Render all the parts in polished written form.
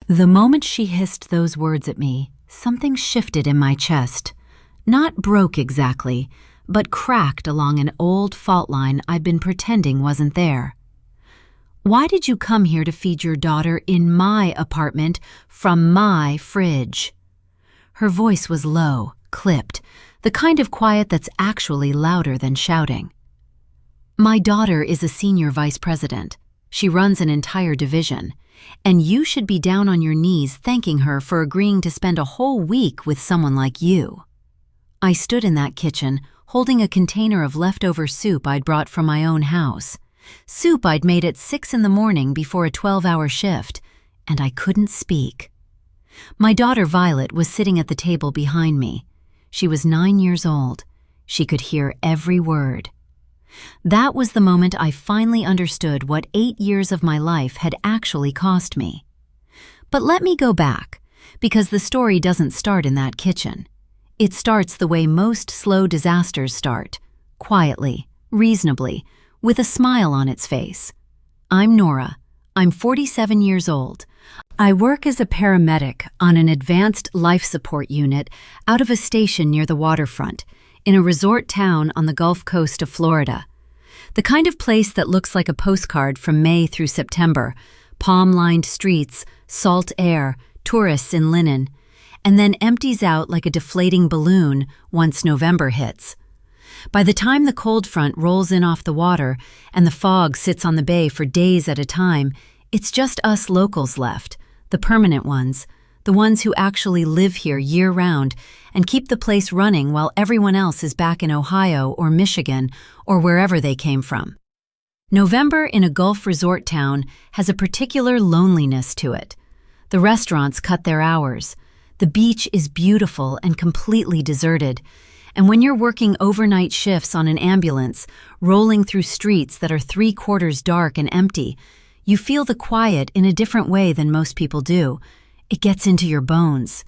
The moment she hissed those words at me, something shifted in my chest. Not broke exactly, but cracked along an old fault line I'd been pretending wasn't there. Why did you come here to feed your daughter in my apartment from my fridge? Her voice was low, clipped, the kind of quiet that's actually louder than shouting. My daughter is a senior vice president. She runs an entire division, and you should be down on your knees thanking her for agreeing to spend a whole week with someone like you. I stood in that kitchen, holding a container of leftover soup I'd brought from my own house. Soup I'd made at 6 in the morning before a 12-hour shift, and I couldn't speak. My daughter Violet was sitting at the table behind me. She was 9 years old. She could hear every word. That was the moment I finally understood what 8 years of my life had actually cost me. But let me go back, because the story doesn't start in that kitchen. It starts the way most slow disasters start, quietly, reasonably, with a smile on its face. I'm Nora. I'm 47 years old. I work as a paramedic on an advanced life support unit out of a station near the waterfront, in a resort town on the Gulf Coast of Florida. The kind of place that looks like a postcard from May through September, palm-lined streets, salt air, tourists in linen, and then empties out like a deflating balloon once November hits. By the time the cold front rolls in off the water and the fog sits on the bay for days at a time, it's just us locals left, the permanent ones, the ones who actually live here year-round and keep the place running while everyone else is back in Ohio or Michigan or wherever they came from. November in a Gulf resort town has a particular loneliness to it. The restaurants cut their hours. The beach is beautiful and completely deserted. And when you're working overnight shifts on an ambulance, rolling through streets that are 3/4 dark and empty, you feel the quiet in a different way than most people do. It gets into your bones.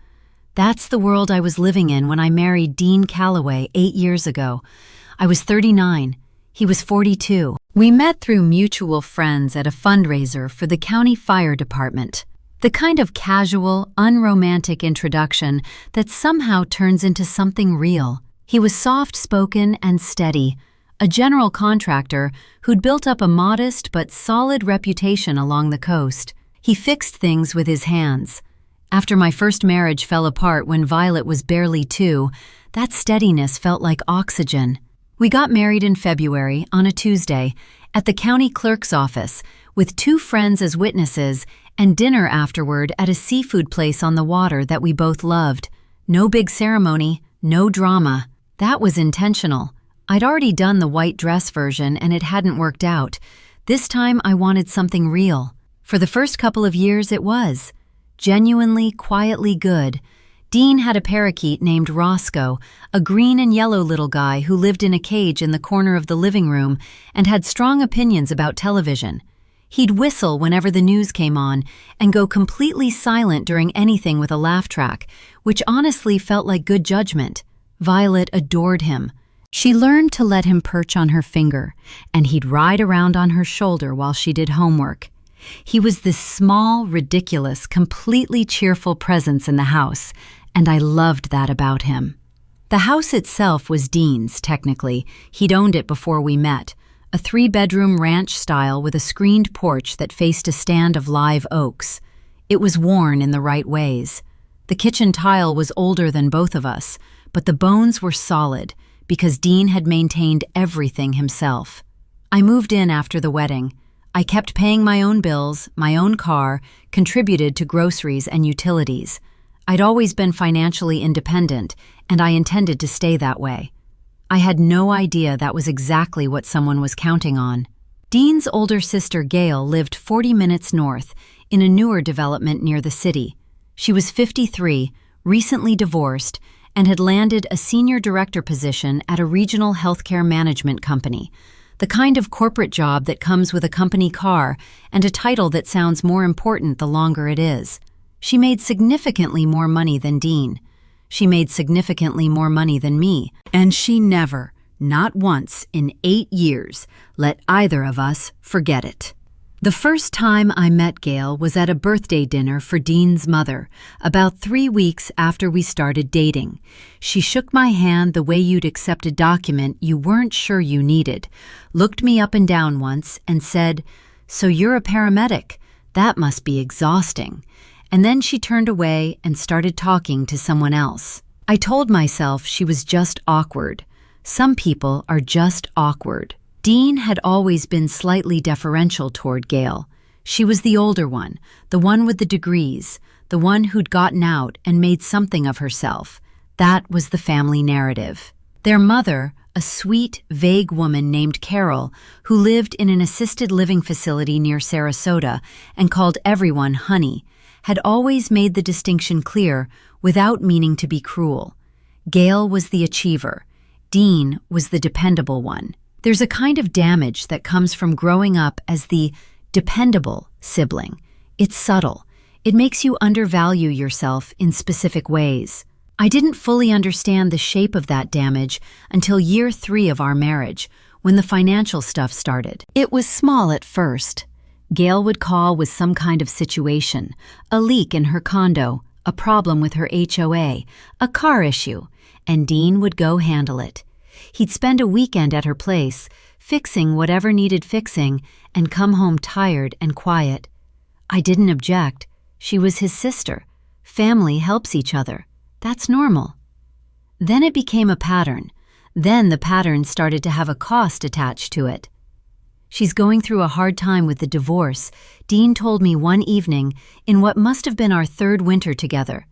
That's the world I was living in when I married Dean Calloway 8 years ago. I was 39. He was 42. We met through mutual friends at a fundraiser for the county fire department. The kind of casual, unromantic introduction that somehow turns into something real. He was soft-spoken and steady, a general contractor who'd built up a modest but solid reputation along the coast. He fixed things with his hands. After my first marriage fell apart when Violet was barely 2, that steadiness felt like oxygen. We got married in February, on a Tuesday, at the county clerk's office, with 2 friends as witnesses and dinner afterward at a seafood place on the water that we both loved. No big ceremony, no drama. That was intentional. I'd already done the white dress version and it hadn't worked out. This time I wanted something real. For the first couple of years it was. Genuinely, quietly good. Dean had a parakeet named Roscoe, a green and yellow little guy who lived in a cage in the corner of the living room and had strong opinions about television. He'd whistle whenever the news came on and go completely silent during anything with a laugh track, which honestly felt like good judgment. Violet adored him. She learned to let him perch on her finger, and he'd ride around on her shoulder while she did homework. He was this small, ridiculous, completely cheerful presence in the house, and I loved that about him. The house itself was Dean's, technically. He'd owned it before we met. A 3-bedroom ranch style with a screened porch that faced a stand of live oaks. It was worn in the right ways. The kitchen tile was older than both of us, but the bones were solid because Dean had maintained everything himself. I moved in after the wedding. I kept paying my own bills, my own car, contributed to groceries and utilities. I'd always been financially independent, and I intended to stay that way. I had no idea that was exactly what someone was counting on. Dean's older sister Gail lived 40 minutes north, in a newer development near the city. She was 53, recently divorced, and had landed a senior director position at a regional healthcare management company, the kind of corporate job that comes with a company car and a title that sounds more important the longer it is. She made significantly more money than Dean. She made significantly more money than me, and she never, not once in 8 years, let either of us forget it. The first time I met Gail was at a birthday dinner for Dean's mother, about 3 weeks after we started dating. She shook my hand the way you'd accept a document you weren't sure you needed, looked me up and down once, and said, "So you're a paramedic? That must be exhausting." And then she turned away and started talking to someone else. I told myself she was just awkward. Some people are just awkward. Dean had always been slightly deferential toward Gail. She was the older one, the one with the degrees, the one who'd gotten out and made something of herself. That was the family narrative. Their mother, a sweet, vague woman named Carol, who lived in an assisted living facility near Sarasota and called everyone honey, had always made the distinction clear without meaning to be cruel. Gail was the achiever. Dean was the dependable one. There's a kind of damage that comes from growing up as the dependable sibling. It's subtle. It makes you undervalue yourself in specific ways. I didn't fully understand the shape of that damage until year 3 of our marriage, when the financial stuff started. It was small at first. Gail would call with some kind of situation, a leak in her condo, a problem with her HOA, a car issue, and Dean would go handle it. He'd spend a weekend at her place, fixing whatever needed fixing, and come home tired and quiet. I didn't object. She was his sister. Family helps each other. That's normal. Then it became a pattern. Then the pattern started to have a cost attached to it. "She's going through a hard time with the divorce," Dean told me one evening in what must have been our 3rd winter together.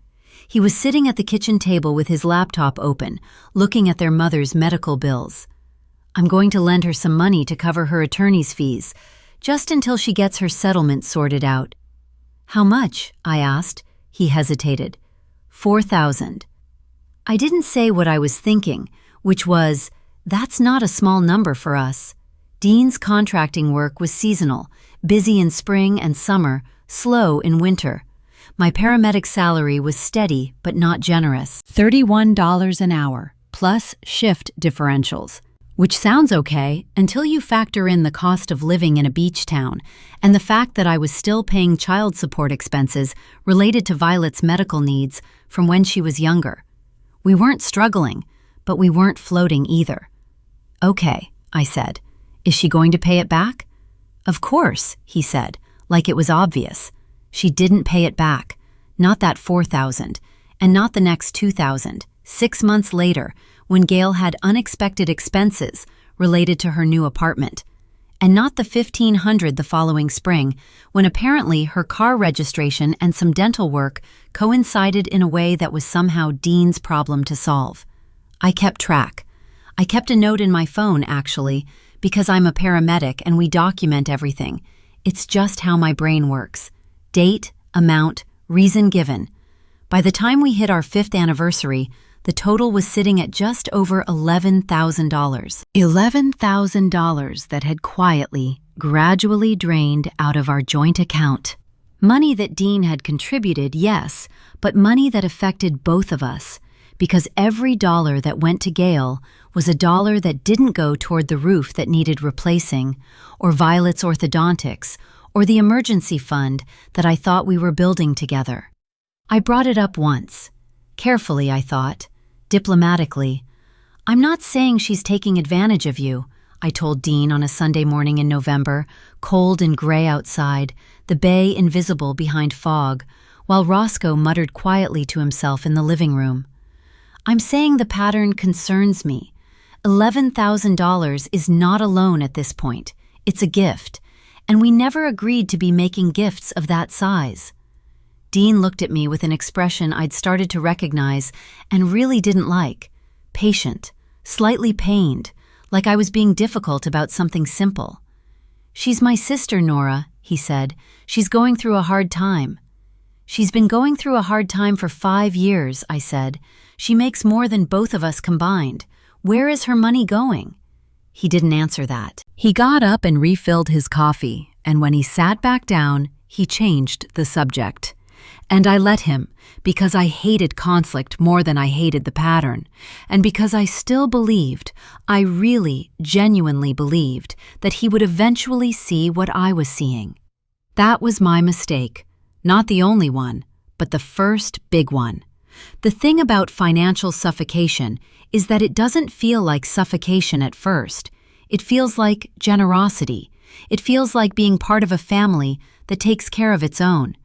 He was sitting at the kitchen table with his laptop open, looking at their mother's medical bills. "I'm going to lend her some money to cover her attorney's fees, just until she gets her settlement sorted out." "How much?" I asked. He hesitated. $4,000. I didn't say what I was thinking, which was, that's not a small number for us. Dean's contracting work was seasonal, busy in spring and summer, slow in winter. My paramedic salary was steady but not generous. $31 an hour, plus shift differentials. Which sounds okay until you factor in the cost of living in a beach town and the fact that I was still paying child support expenses related to Violet's medical needs from when she was younger. We weren't struggling, but we weren't floating either. "Okay," I said. "Is she going to pay it back?" "Of course," he said, like it was obvious. She didn't pay it back. Not that $4,000, and not the next $2,000. 6 months later, when Gail had unexpected expenses related to her new apartment. And not the $1,500 the following spring, when apparently her car registration and some dental work coincided in a way that was somehow Dean's problem to solve. I kept track. I kept a note in my phone, actually, because I'm a paramedic and we document everything. It's just how my brain works. Date, amount, reason given. By the time we hit our 5th anniversary, the total was sitting at just over $11,000. $11,000 that had quietly, gradually drained out of our joint account. Money that Dean had contributed, yes, but money that affected both of us, because every dollar that went to Gail was a dollar that didn't go toward the roof that needed replacing, or Violet's orthodontics, or the emergency fund that I thought we were building together. I brought it up once. Carefully, I thought. Diplomatically. "I'm not saying she's taking advantage of you," I told Dean on a Sunday morning in November, cold and gray outside, the bay invisible behind fog, while Roscoe muttered quietly to himself in the living room. "I'm saying the pattern concerns me. $11,000 is not a loan at this point. It's a gift, and we never agreed to be making gifts of that size." Dean looked at me with an expression I'd started to recognize and really didn't like. Patient, slightly pained, like I was being difficult about something simple. "She's my sister, Nora," he said. "She's going through a hard time." "She's been going through a hard time for 5 years," I said. "She makes more than both of us combined. Where is her money going?" He didn't answer that. He got up and refilled his coffee, and when he sat back down, he changed the subject. And I let him, because I hated conflict more than I hated the pattern, and because I still believed, I really, genuinely believed, that he would eventually see what I was seeing. That was my mistake. Not the only one, but the first big one. The thing about financial suffocation is that it doesn't feel like suffocation at first. It feels like generosity. It feels like being part of a family that takes care of its own.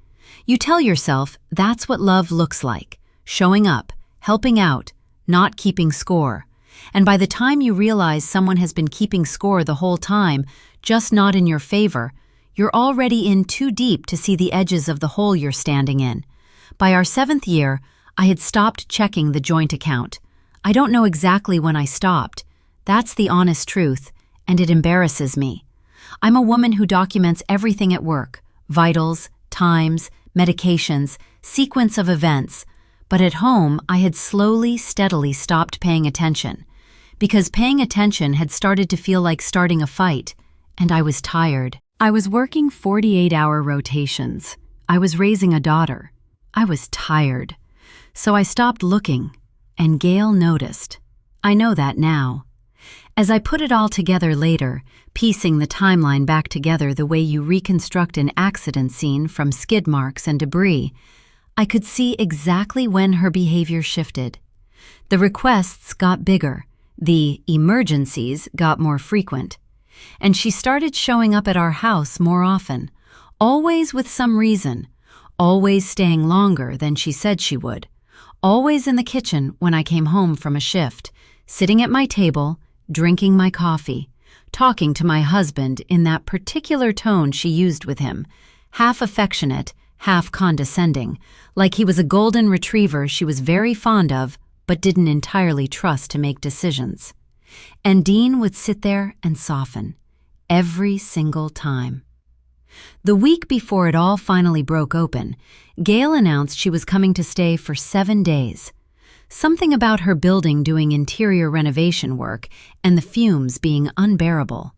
You tell yourself that's what love looks like: showing up, helping out, not keeping score. And by the time you realize someone has been keeping score the whole time, just not in your favor, you're already in too deep to see the edges of the hole you're standing in. By our 7th year, I had stopped checking the joint account. I don't know exactly when I stopped. That's the honest truth, and it embarrasses me. I'm a woman who documents everything at work: vitals, times, medications, sequence of events. But at home, I had slowly, steadily stopped paying attention. Because paying attention had started to feel like starting a fight, and I was tired. I was working 48-hour rotations. I was raising a daughter. I was tired. So I stopped looking, and Gail noticed. I know that now. As I put it all together later, piecing the timeline back together the way you reconstruct an accident scene from skid marks and debris, I could see exactly when her behavior shifted. The requests got bigger, the emergencies got more frequent, and she started showing up at our house more often, always with some reason, always staying longer than she said she would, always in the kitchen when I came home from a shift, sitting at my table, drinking my coffee, talking to my husband in that particular tone she used with him, half affectionate, half condescending, like he was a golden retriever she was very fond of but didn't entirely trust to make decisions. And Dean would sit there and soften, every single time. The week before it all finally broke open, Gail announced she was coming to stay for 7 days. Something about her building doing interior renovation work and the fumes being unbearable.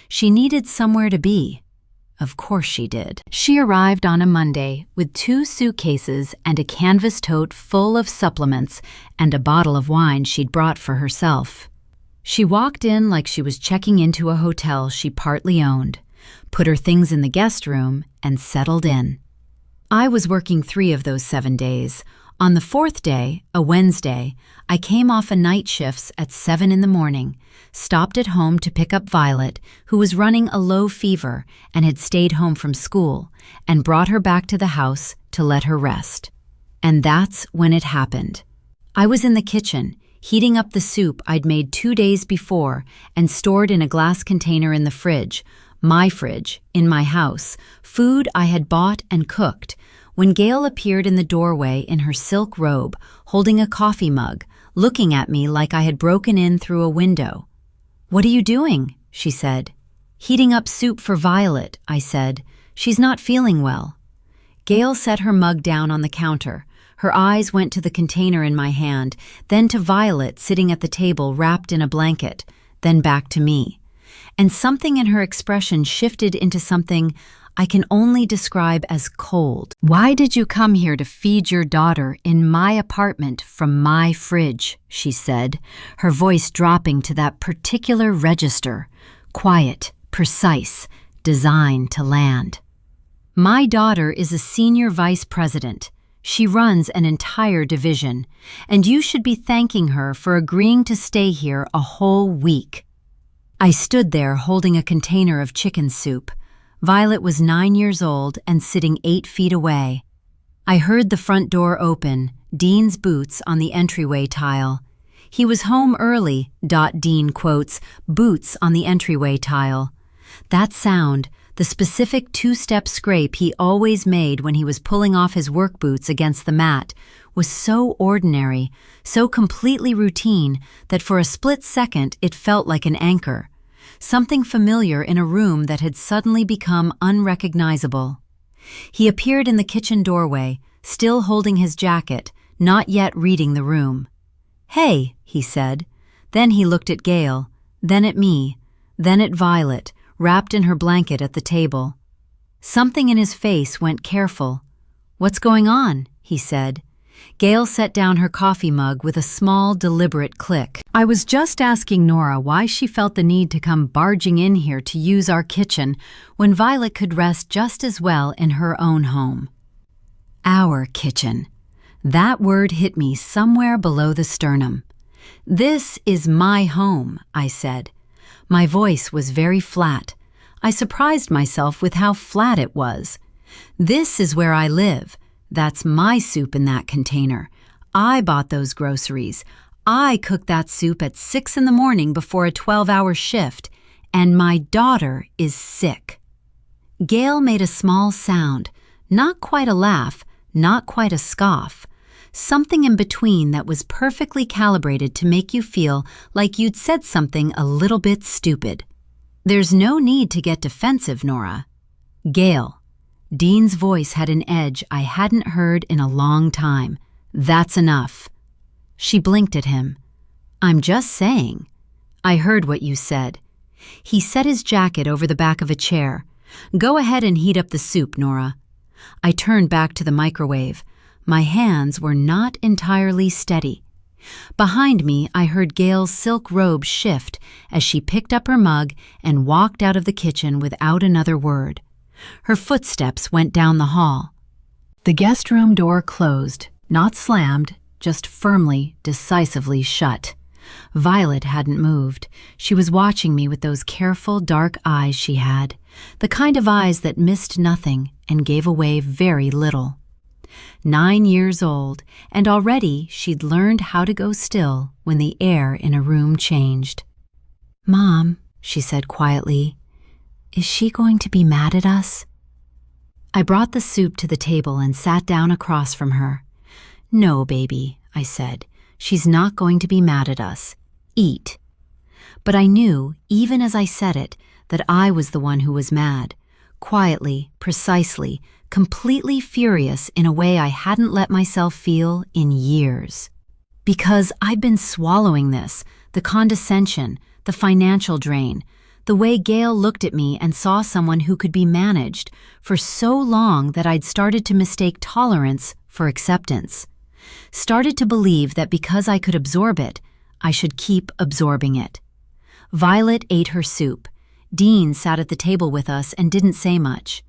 She needed somewhere to be. Of course she did. She arrived on a Monday with 2 suitcases and a canvas tote full of supplements and a bottle of wine she'd brought for herself. She walked in like she was checking into a hotel she partly owned, put her things in the guest room, and settled in. I was working 3 of those 7 days. On the 4th day, a Wednesday, I came off a night shifts at 7 in the morning, stopped at home to pick up Violet, who was running a low fever and had stayed home from school, and brought her back to the house to let her rest. And that's when it happened. I was in the kitchen, heating up the soup I'd made 2 days before and stored in a glass container in the fridge, my fridge, in my house, food I had bought and cooked, when Gail appeared in the doorway in her silk robe, holding a coffee mug, looking at me like I had broken in through a window. "What are you doing?" she said. "Heating up soup for Violet," I said. "She's not feeling well." Gail set her mug down on the counter. Her eyes went to the container in my hand, then to Violet sitting at the table wrapped in a blanket, then back to me. And something in her expression shifted into something I can only describe as cold. "Why did you come here to feed your daughter in my apartment from my fridge?" she said, her voice dropping to that particular register, quiet, precise, designed to land. "My daughter is a senior vice president. She runs an entire division, and you should be thanking her for agreeing to stay here a whole week." I stood there holding a container of chicken soup. Violet was 9 years old and sitting 8 feet away. I heard the front door open, Dean's boots on the entryway tile. He was home early, Dean quotes, boots on the entryway tile. That sound, the specific 2-step scrape he always made when he was pulling off his work boots against the mat, was so ordinary, so completely routine, that for a split second it felt like an anchor. Something familiar in a room that had suddenly become unrecognizable. He appeared in the kitchen doorway, still holding his jacket, not yet reading the room. "Hey," he said. Then he looked at Gail, then at me, then at Violet, wrapped in her blanket at the table. Something in his face went careful. "What's going on?" he said. Gail set down her coffee mug with a small, deliberate click. "I was just asking Nora why she felt the need to come barging in here to use our kitchen when Violet could rest just as well in her own home." Our kitchen. That word hit me somewhere below the sternum. "This is my home," I said. My voice was very flat. I surprised myself with how flat it was. "This is where I live. That's my soup in that container. I bought those groceries. I cooked that soup at 6 in the morning before a 12-hour shift, and my daughter is sick." Gail made a small sound, not quite a laugh, not quite a scoff, something in between that was perfectly calibrated to make you feel like you'd said something a little bit stupid. "There's no need to get defensive, Nora." "Gail." Dean's voice had an edge I hadn't heard in a long time. "That's enough." She blinked at him. "I'm just saying." "I heard what you said." He set his jacket over the back of a chair. "Go ahead and heat up the soup, Nora." I turned back to the microwave. My hands were not entirely steady. Behind me, I heard Gail's silk robe shift as she picked up her mug and walked out of the kitchen without another word. Her footsteps went down the hall. The guest room door closed, not slammed, just firmly, decisively shut. Violet hadn't moved. She was watching me with those careful, dark eyes she had, the kind of eyes that missed nothing and gave away very little. 9 years old, and already she'd learned how to go still when the air in a room changed. "Mom," she said quietly, "is she going to be mad at us?" I brought the soup to the table and sat down across from her. "No, baby," I said. "She's not going to be mad at us. Eat." But I knew, even as I said it, that I was the one who was mad. Quietly, precisely, completely furious in a way I hadn't let myself feel in years. Because I'd been swallowing this, the condescension, the financial drain, the way Gail looked at me and saw someone who could be managed, for so long that I'd started to mistake tolerance for acceptance. Started to believe that because I could absorb it, I should keep absorbing it. Violet ate her soup. Dean sat at the table with us and didn't say much.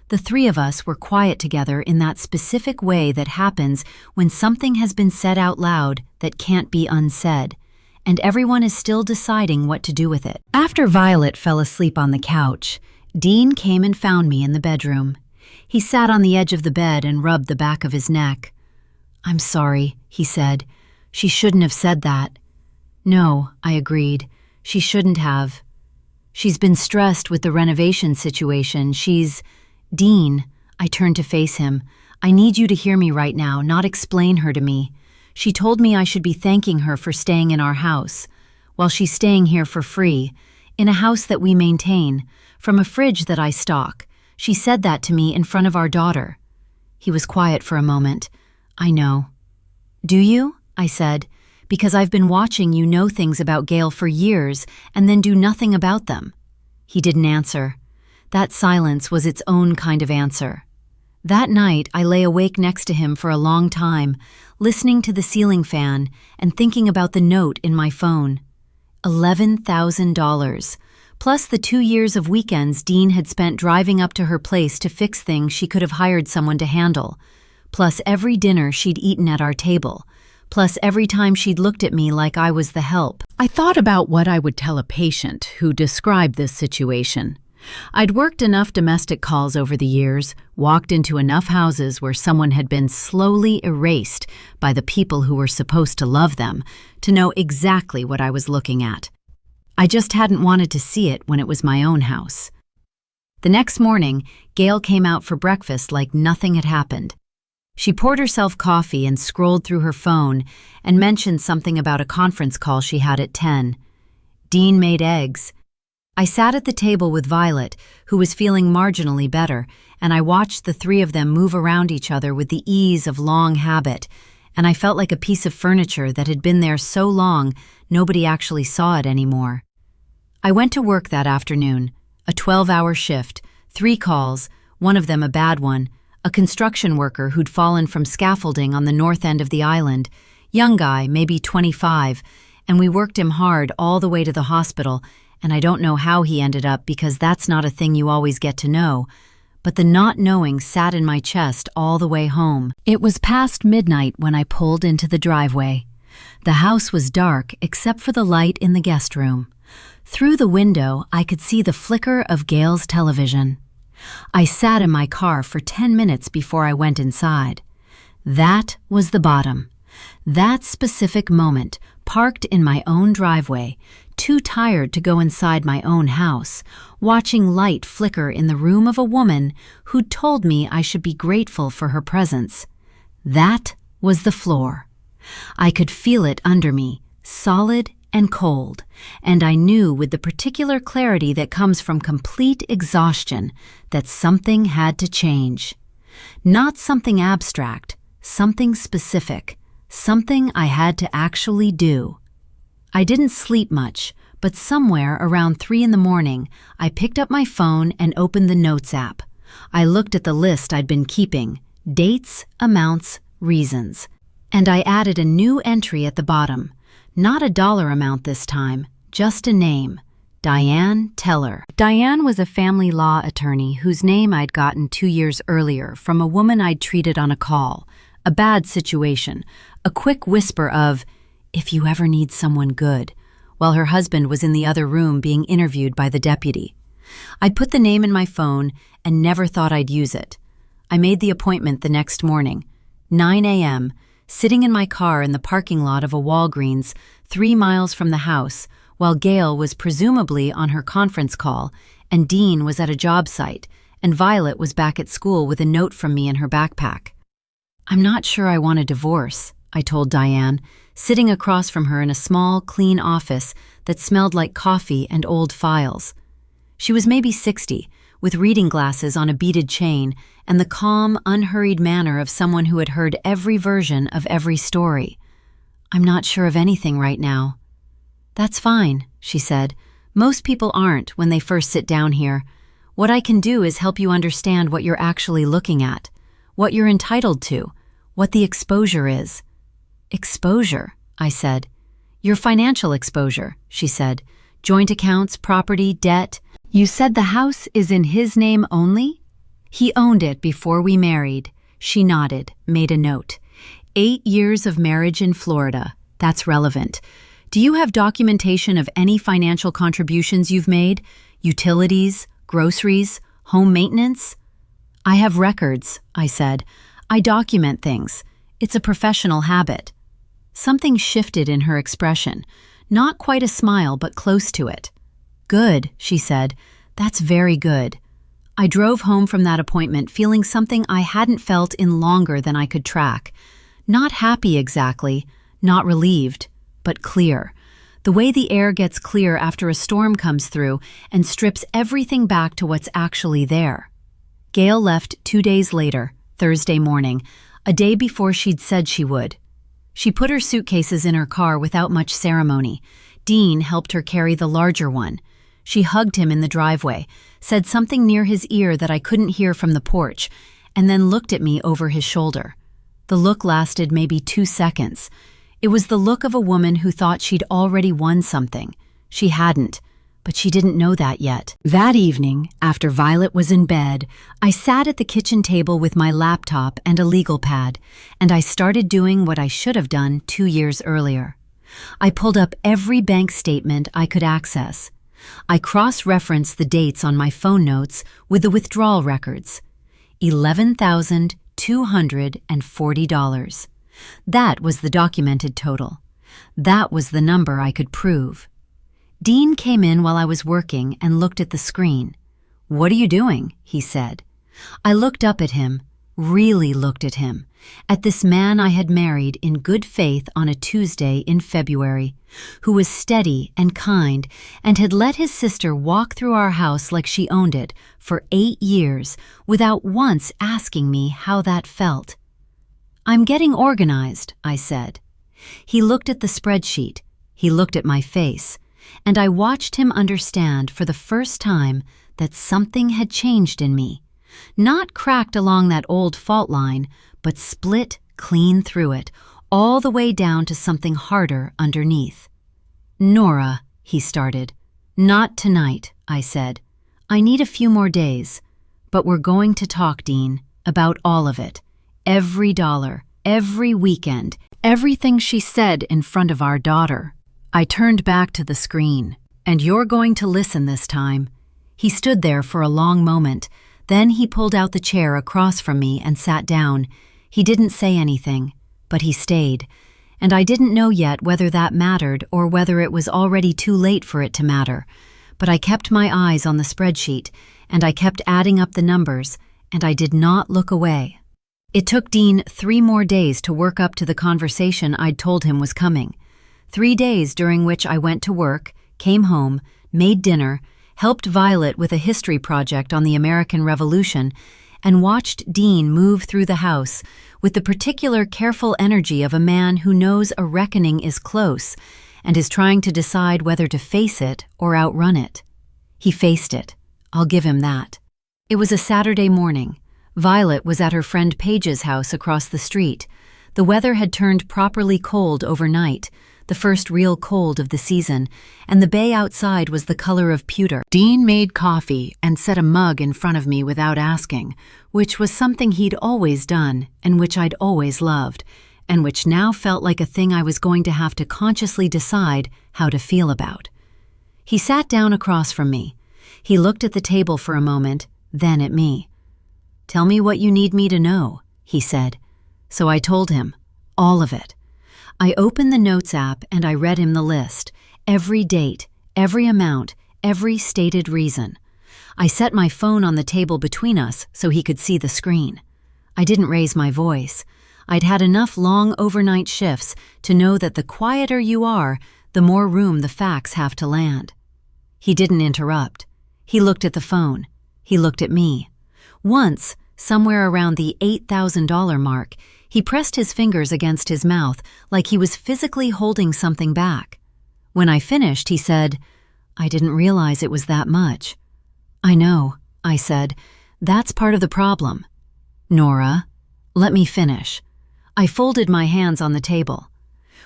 The three of us were quiet together in that specific way that happens when something has been said out loud that can't be unsaid, and everyone is still deciding what to do with it. After Violet fell asleep on the couch, Dean came and found me in the bedroom. He sat on the edge of the bed and rubbed the back of his neck. "I'm sorry," he said. "She shouldn't have said that." "No," I agreed. "She shouldn't have. She's been stressed with the renovation situation. Dean," I turned to face him, "I need you to hear me right now, not explain her to me. She told me I should be thanking her for staying in our house, while she's staying here for free, in a house that we maintain, from a fridge that I stock. She said that to me in front of our daughter." He was quiet for a moment. "I know." "Do you?" I said. "Because I've been watching you know things about Gail for years and then do nothing about them." He didn't answer. That silence was its own kind of answer. That night, I lay awake next to him for a long time, listening to the ceiling fan and thinking about the note in my phone. $11,000, plus the 2 years of weekends Dean had spent driving up to her place to fix things she could have hired someone to handle, plus every dinner she'd eaten at our table, plus every time she'd looked at me like I was the help. I thought about what I would tell a patient who described this situation. I'd worked enough domestic calls over the years, walked into enough houses where someone had been slowly erased by the people who were supposed to love them, to know exactly what I was looking at. I just hadn't wanted to see it when it was my own house. The next morning, Gail came out for breakfast like nothing had happened. She poured herself coffee and scrolled through her phone and mentioned something about a conference call she had at 10. Dean made eggs. I sat at the table with Violet, who was feeling marginally better, and I watched the three of them move around each other with the ease of long habit, and I felt like a piece of furniture that had been there so long nobody actually saw it anymore. I went to work that afternoon, a 12-hour shift, 3 calls, one of them a bad one, a construction worker who'd fallen from scaffolding on the north end of the island. Young guy, maybe 25, and we worked him hard all the way to the hospital, and I don't know how he ended up because that's not a thing you always get to know. But the not knowing sat in my chest all the way home. It was past midnight when I pulled into the driveway. The house was dark except for the light in the guest room. Through the window, I could see the flicker of Gail's television. I sat in my car for 10 minutes before I went inside. That was the bottom. That specific moment, parked in my own driveway, too tired to go inside my own house, watching light flicker in the room of a woman who'd told me I should be grateful for her presence. That was the floor. I could feel it under me, solid and cold, and I knew with the particular clarity that comes from complete exhaustion that something had to change. Not something abstract, something specific, something I had to actually do. I didn't sleep much, but somewhere around 3 in the morning, I picked up my phone and opened the Notes app. I looked at the list I'd been keeping, dates, amounts, reasons, and I added a new entry at the bottom. Not a dollar amount this time, just a name. Diane Teller. Diane was a family law attorney whose name I'd gotten 2 years earlier from a woman I'd treated on a call. A bad situation, a quick whisper of, "If you ever need someone good," while her husband was in the other room being interviewed by the deputy. I'd put the name in my phone and never thought I'd use it. I made the appointment the next morning, 9 a.m., sitting in my car in the parking lot of a Walgreens 3 miles from the house, while Gail was presumably on her conference call, and Dean was at a job site, and Violet was back at school with a note from me in her backpack. "I'm not sure I want a divorce," I told Diane, sitting across from her in a small, clean office that smelled like coffee and old files. She was maybe 60, with reading glasses on a beaded chain and the calm, unhurried manner of someone who had heard every version of every story. "I'm not sure of anything right now." "That's fine," she said. "Most people aren't when they first sit down here. What I can do is help you understand what you're actually looking at, what you're entitled to, what the exposure is." "Exposure," I said. "Your financial exposure," she said. "Joint accounts, property, debt." "You said the house is in his name only?" "He owned it before we married." She nodded, made a note. 8 years of marriage in Florida. That's relevant. "Do you have documentation of any financial contributions you've made? Utilities, groceries, home maintenance?" "I have records," I said. "I document things. It's a professional habit." Something shifted in her expression. Not quite a smile, but close to it. "Good," she said. "That's very good." I drove home from that appointment feeling something I hadn't felt in longer than I could track. Not happy exactly, not relieved, but clear. The way the air gets clear after a storm comes through and strips everything back to what's actually there. Gail left 2 days later, Thursday morning, a day before she'd said she would. She put her suitcases in her car without much ceremony. Dean helped her carry the larger one. She hugged him in the driveway, said something near his ear that I couldn't hear from the porch, and then looked at me over his shoulder. The look lasted maybe 2 seconds. It was the look of a woman who thought she'd already won something. She hadn't, but she didn't know that yet. That evening, after Violet was in bed, I sat at the kitchen table with my laptop and a legal pad, and I started doing what I should have done 2 years earlier. I pulled up every bank statement I could access. I cross-referenced the dates on my phone notes with the withdrawal records. $11,240. That was the documented total. That was the number I could prove. Dean came in while I was working and looked at the screen. "What are you doing?" he said. I looked up at him, really looked at him, at this man I had married in good faith on a Tuesday in February, who was steady and kind and had let his sister walk through our house like she owned it for 8 years without once asking me how that felt. "I'm getting organized," I said. He looked at the spreadsheet. He looked at my face. And I watched him understand for the first time that something had changed in me. Not cracked along that old fault line, but split clean through it, all the way down to something harder underneath. "Nora," he started. "Not tonight," I said. "I need a few more days. But we're going to talk, Dean, about all of it. Every dollar, every weekend, everything she said in front of our daughter." I turned back to the screen. "And you're going to listen this time." He stood there for a long moment. Then he pulled out the chair across from me and sat down. He didn't say anything, but he stayed. And I didn't know yet whether that mattered or whether it was already too late for it to matter. But I kept my eyes on the spreadsheet, and I kept adding up the numbers, and I did not look away. It took Dean 3 more days to work up to the conversation I'd told him was coming. 3 days during which I went to work, came home, made dinner, helped Violet with a history project on the American Revolution, and watched Dean move through the house with the particular careful energy of a man who knows a reckoning is close and is trying to decide whether to face it or outrun it. He faced it. I'll give him that. It was a Saturday morning. Violet was at her friend Paige's house across the street. The weather had turned properly cold overnight, the first real cold of the season, and the bay outside was the color of pewter. Dean made coffee and set a mug in front of me without asking, which was something he'd always done and which I'd always loved, and which now felt like a thing I was going to have to consciously decide how to feel about. He sat down across from me. He looked at the table for a moment, then at me. "Tell me what you need me to know," he said. So I told him, all of it. I opened the Notes app and I read him the list, every date, every amount, every stated reason. I set my phone on the table between us so he could see the screen. I didn't raise my voice. I'd had enough long overnight shifts to know that the quieter you are, the more room the facts have to land. He didn't interrupt. He looked at the phone. He looked at me. Once, somewhere around the $8,000 mark, he pressed his fingers against his mouth like he was physically holding something back. When I finished, he said, "I didn't realize it was that much." "I know," I said. "That's part of the problem." "Nora, let me finish." I folded my hands on the table.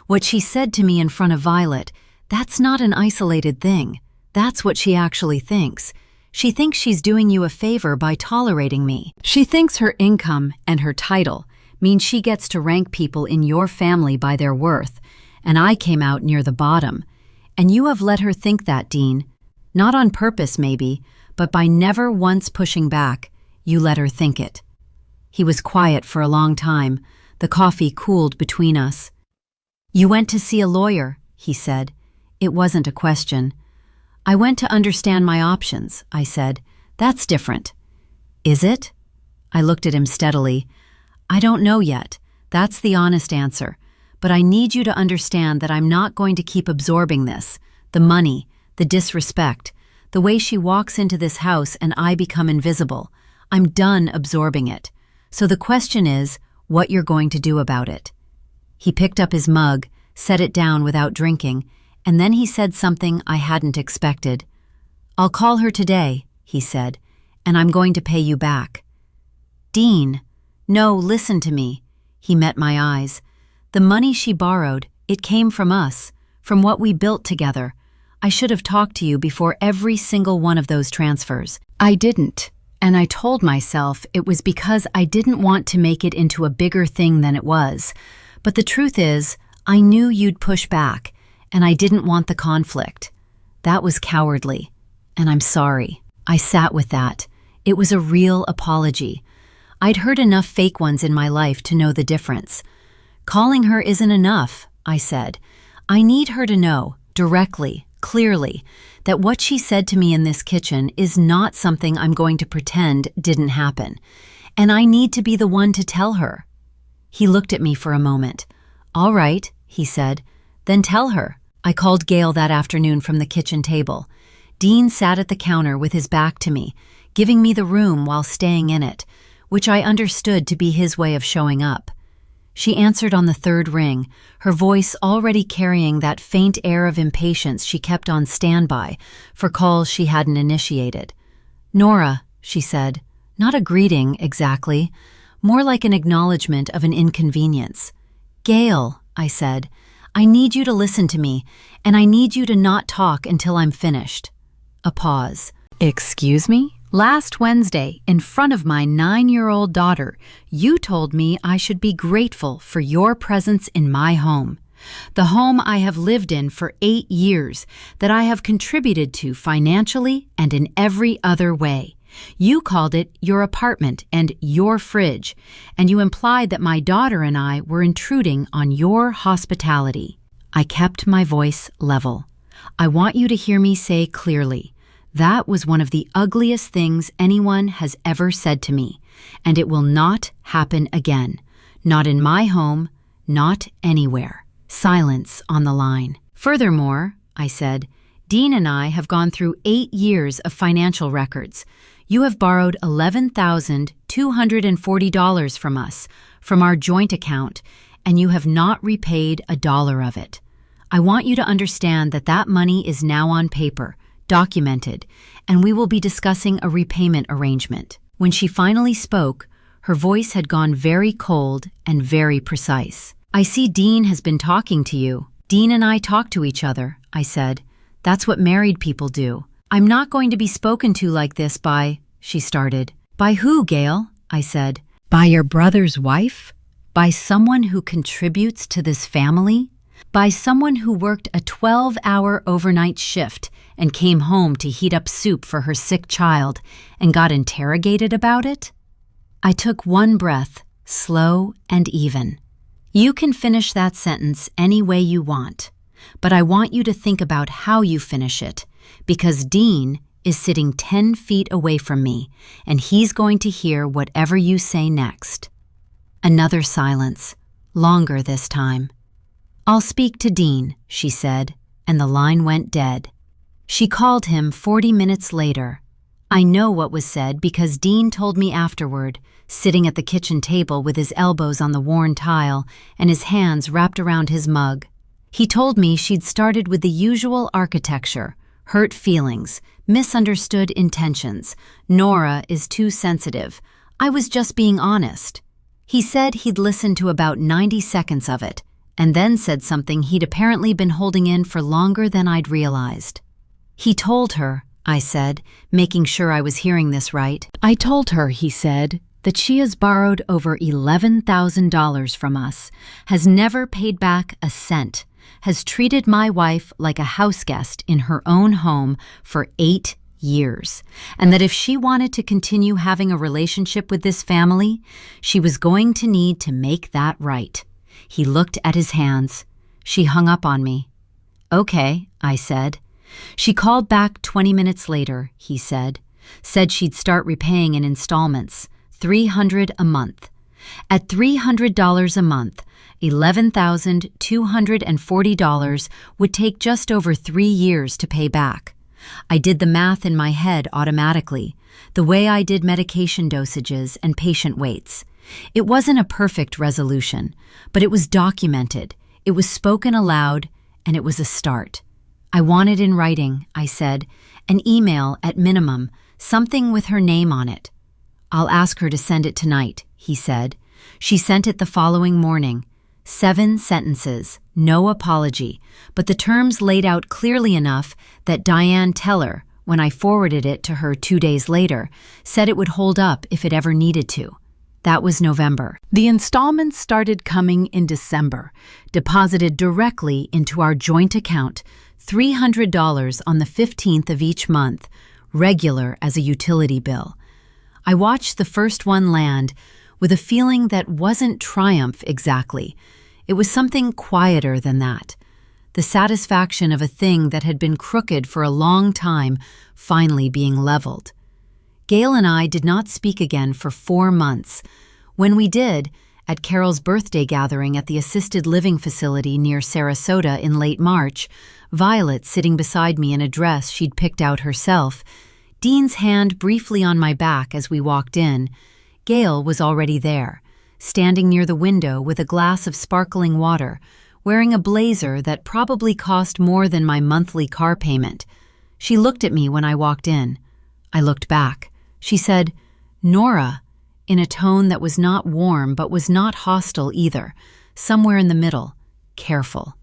"What she said to me in front of Violet, that's not an isolated thing. That's what she actually thinks. She thinks she's doing you a favor by tolerating me. She thinks her income and her title means she gets to rank people in your family by their worth, and I came out near the bottom. And you have let her think that, Dean. Not on purpose, maybe, but by never once pushing back, you let her think it." He was quiet for a long time. The coffee cooled between us. "You went to see a lawyer," he said. It wasn't a question. "I went to understand my options," I said. "That's different." "Is it?" I looked at him steadily. "I don't know yet. That's the honest answer. But I need you to understand that I'm not going to keep absorbing this. The money, the disrespect, the way she walks into this house and I become invisible. I'm done absorbing it. So the question is, what you're going to do about it." He picked up his mug, set it down without drinking, and then he said something I hadn't expected. "I'll call her today," he said, "and I'm going to pay you back." "Dean, no, listen to me." He met my eyes. "The money she borrowed, it came from us, from what we built together. I should have talked to you before every single one of those transfers. I didn't, and I told myself it was because I didn't want to make it into a bigger thing than it was. But the truth is, I knew you'd push back, and I didn't want the conflict. That was cowardly, and I'm sorry." I sat with that. It was a real apology. I'd heard enough fake ones in my life to know the difference. "Calling her isn't enough," I said. "I need her to know, directly, clearly, that what she said to me in this kitchen is not something I'm going to pretend didn't happen. And I need to be the one to tell her." He looked at me for a moment. "All right," he said. "Then tell her." I called Gail that afternoon from the kitchen table. Dean sat at the counter with his back to me, giving me the room while staying in it, which I understood to be his way of showing up. She answered on the 3rd ring, her voice already carrying that faint air of impatience she kept on standby for calls she hadn't initiated. "Nora," she said. Not a greeting, exactly. More like an acknowledgement of an inconvenience. "Gail," I said, "I need you to listen to me, and I need you to not talk until I'm finished." A pause. "Excuse me? Last Wednesday, in front of my 9-year-old daughter, you told me I should be grateful for your presence in my home. The home I have lived in for 8 years, that I have contributed to financially and in every other way. You called it your apartment and your fridge, and you implied that my daughter and I were intruding on your hospitality." I kept my voice level. "I want you to hear me say clearly, that was one of the ugliest things anyone has ever said to me, and it will not happen again. Not in my home, not anywhere." Silence on the line. "Furthermore," I said, "Dean and I have gone through 8 years of financial records. You have borrowed $11,240 from us, from our joint account, and you have not repaid a dollar of it. I want you to understand that that money is now on paper, documented, and we will be discussing a repayment arrangement." When she finally spoke, her voice had gone very cold and very precise. "I see Dean has been talking to you." "Dean and I talk to each other," I said. "That's what married people do." "I'm not going to be spoken to like this by," she started. "By who, Gail?" I said. "By your brother's wife? By someone who contributes to this family? By someone who worked a 12-hour overnight shift and came home to heat up soup for her sick child and got interrogated about it?" I took one breath, slow and even. "You can finish that sentence any way you want, but I want you to think about how you finish it, because Dean is sitting 10 feet away from me, and he's going to hear whatever you say next." Another silence, longer this time. "I'll speak to Dean," she said, and the line went dead. She called him 40 minutes later. I know what was said because Dean told me afterward, sitting at the kitchen table with his elbows on the worn tile and his hands wrapped around his mug. He told me she'd started with the usual architecture: hurt feelings, misunderstood intentions, Nora is too sensitive. I was just being honest. He said he'd listened to about 90 seconds of it, and then said something he'd apparently been holding in for longer than I'd realized. "He told her," I said, making sure I was hearing this right. "I told her," he said, "that she has borrowed over $11,000 from us, has never paid back a cent, has treated my wife like a house guest in her own home for 8 years, and that if she wanted to continue having a relationship with this family, she was going to need to make that right." He looked at his hands. She hung up on me. "Okay," I said. "She called back 20 minutes later," he said she'd start repaying in installments, $300 a month. At $300 a month, $11,240 would take just over 3 years to pay back. I did the math in my head automatically, the way I did medication dosages and patient waits. It wasn't a perfect resolution, but it was documented, it was spoken aloud, and it was a start. "I want it in writing," I said, "an email at minimum, something with her name on it." "I'll ask her to send it tonight," he said. She sent it the following morning. 7 sentences, no apology, but the terms laid out clearly enough that Diane Teller, when I forwarded it to her 2 days later, said it would hold up if it ever needed to. That was November. The installments started coming in December, deposited directly into our joint account, $300 on the 15th of each month, regular as a utility bill. I watched the first one land with a feeling that wasn't triumph exactly. It was something quieter than that. The satisfaction of a thing that had been crooked for a long time finally being leveled. Gail and I did not speak again for 4 months. When we did, at Carol's birthday gathering at the assisted living facility near Sarasota in late March, Violet sitting beside me in a dress she'd picked out herself, Dean's hand briefly on my back as we walked in, Gail was already there, standing near the window with a glass of sparkling water, wearing a blazer that probably cost more than my monthly car payment. She looked at me when I walked in. I looked back. She said, Nora, in a tone that was not warm but was not hostile either, somewhere in the middle, careful.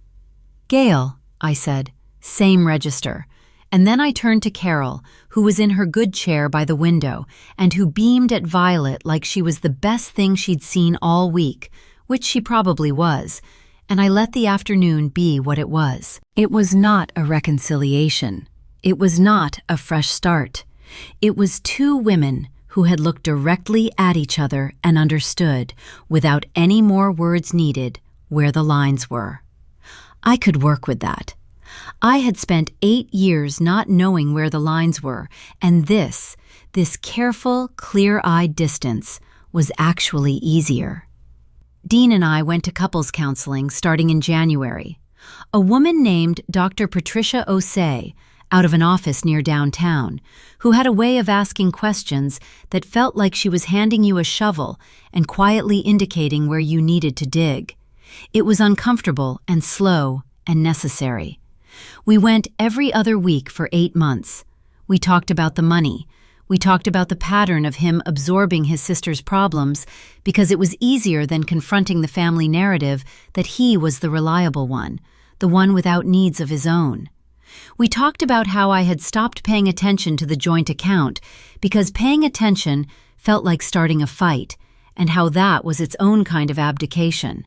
Gail, I said, same register. And then I turned to Carol, who was in her good chair by the window and who beamed at Violet like she was the best thing she'd seen all week, which she probably was, and I let the afternoon be what it was. It was not a reconciliation. It was not a fresh start. It was two women who had looked directly at each other and understood, without any more words needed, where the lines were. I could work with that. I had spent 8 years not knowing where the lines were, and this careful, clear-eyed distance was actually easier. Dean and I went to couples counseling starting in January. A woman named Dr. Patricia Osei, out of an office near downtown, who had a way of asking questions that felt like she was handing you a shovel and quietly indicating where you needed to dig. It was uncomfortable and slow and necessary. We went every other week for 8 months. We talked about the money. We talked about the pattern of him absorbing his sister's problems because it was easier than confronting the family narrative that he was the reliable one, the one without needs of his own. We talked about how I had stopped paying attention to the joint account because paying attention felt like starting a fight, and how that was its own kind of abdication.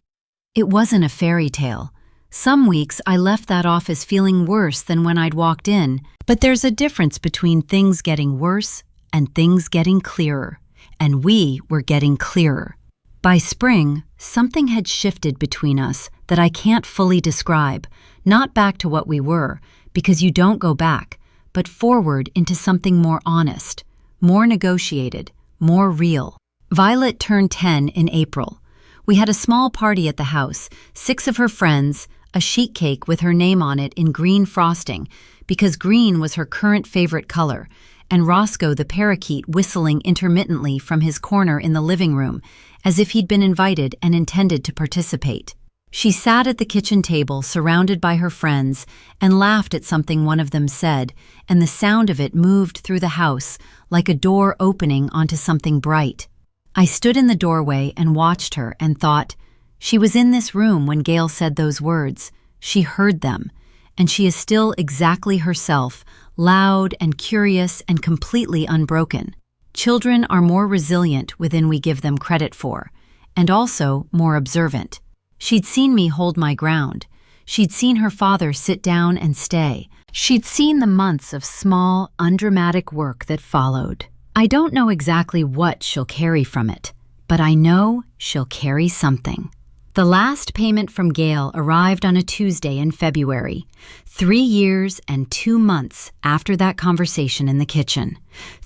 It wasn't a fairy tale. Some weeks I left that office feeling worse than when I'd walked in, but there's a difference between things getting worse and things getting clearer, and we were getting clearer. By spring, something had shifted between us that I can't fully describe, not back to what we were, because you don't go back, but forward into something more honest, more negotiated, more real. Violet turned 10 in April. We had a small party at the house, 6 of her friends, a sheet cake with her name on it in green frosting, because green was her current favorite color, and Roscoe the parakeet whistling intermittently from his corner in the living room, as if he'd been invited and intended to participate. She sat at the kitchen table surrounded by her friends and laughed at something one of them said, and the sound of it moved through the house like a door opening onto something bright. I stood in the doorway and watched her and thought, she was in this room when Gail said those words. She heard them, and she is still exactly herself, loud and curious and completely unbroken. Children are more resilient than we give them credit for, and also more observant. She'd seen me hold my ground. She'd seen her father sit down and stay. She'd seen the months of small, undramatic work that followed. I don't know exactly what she'll carry from it, but I know she'll carry something. The last payment from Gail arrived on a Tuesday in February, 3 years and 2 months after that conversation in the kitchen.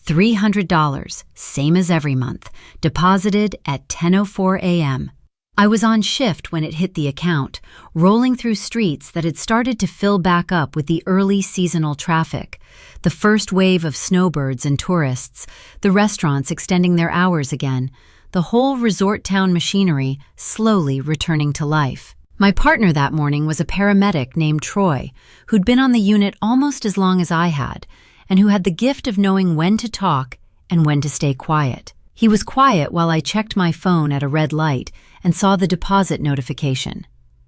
$300, same as every month, deposited at 10:04 a.m. I was on shift when it hit the account, rolling through streets that had started to fill back up with the early seasonal traffic, the first wave of snowbirds and tourists, the restaurants extending their hours again, the whole resort town machinery slowly returning to life. My partner that morning was a paramedic named Troy, who'd been on the unit almost as long as I had, and who had the gift of knowing when to talk and when to stay quiet. He was quiet while I checked my phone at a red light and saw the deposit notification.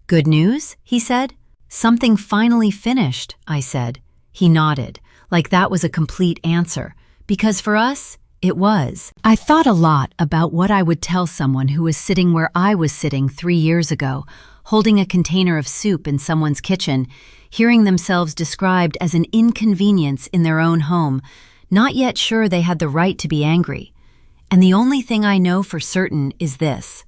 "Good news?" he said. "Something finally finished," I said. He nodded, like that was a complete answer, because for us, it was. I thought a lot about what I would tell someone who was sitting where I was sitting 3 years ago, holding a container of soup in someone's kitchen, hearing themselves described as an inconvenience in their own home, not yet sure they had the right to be angry. And the only thing I know for certain is this.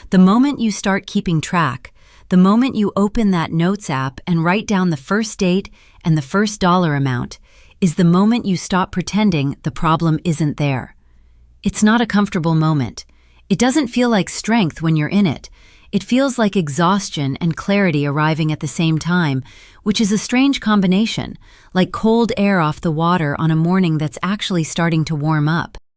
The moment you start keeping track, the moment you open that notes app and write down the first date and the first dollar amount, is the moment you stop pretending the problem isn't there. It's not a comfortable moment. It doesn't feel like strength when you're in it. It feels like exhaustion and clarity arriving at the same time, which is a strange combination, like cold air off the water on a morning that's actually starting to warm up.